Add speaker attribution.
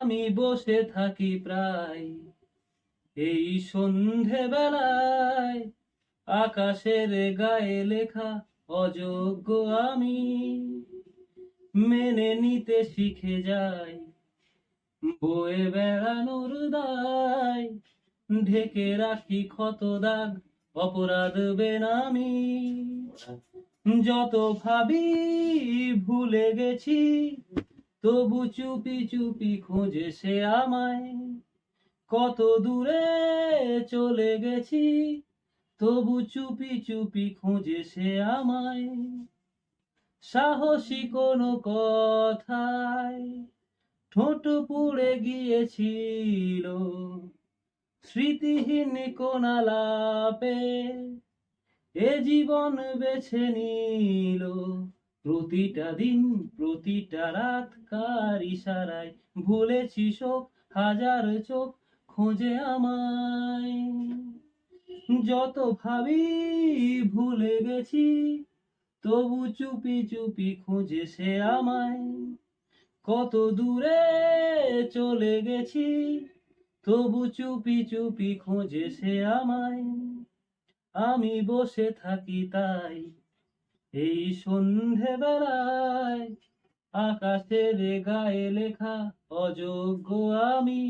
Speaker 1: আমি বসে থাকি প্রায় এই সন্ধে বেলায়, আকাশের গায়ে লেখা অযোগ্য আমি মেনে নিতে শিখে যাই, বয়ে বেড়ানোর দায় ঢেকে রাখি ক্ষত দাগ, অপরাধ বেনামি। যত ভাবি ভুলে গেছি, তবু চুপি চুপি খোঁজে সে আমায়। কত দূরে চলে গেছি, তবু চুপি চুপি খোঁজে সে আমায়। সাহসী কোনো কথায় ঠোঁট পুড়ে গিয়েছিল, স্মৃতিহীন কোন আলাপে এ জীবন বেছে নিল। প্রতিটা দিন প্রতিটা রাত কার ইশারায় ভুলেছি শোক, হাজার চোখ খোঁজে আমায়। যত ভাবি ভুলে গেছি, তবু চুপি চুপি খোঁজে সে আমায়। কত দূরে চলে গেছি, তবু চুপি চুপি খোঁজে সে আমায়। আমি বসে থাকি তাই এই সন্ধে বেলায়, আকাশের গায়ে লেখা অযোগ্য আমি।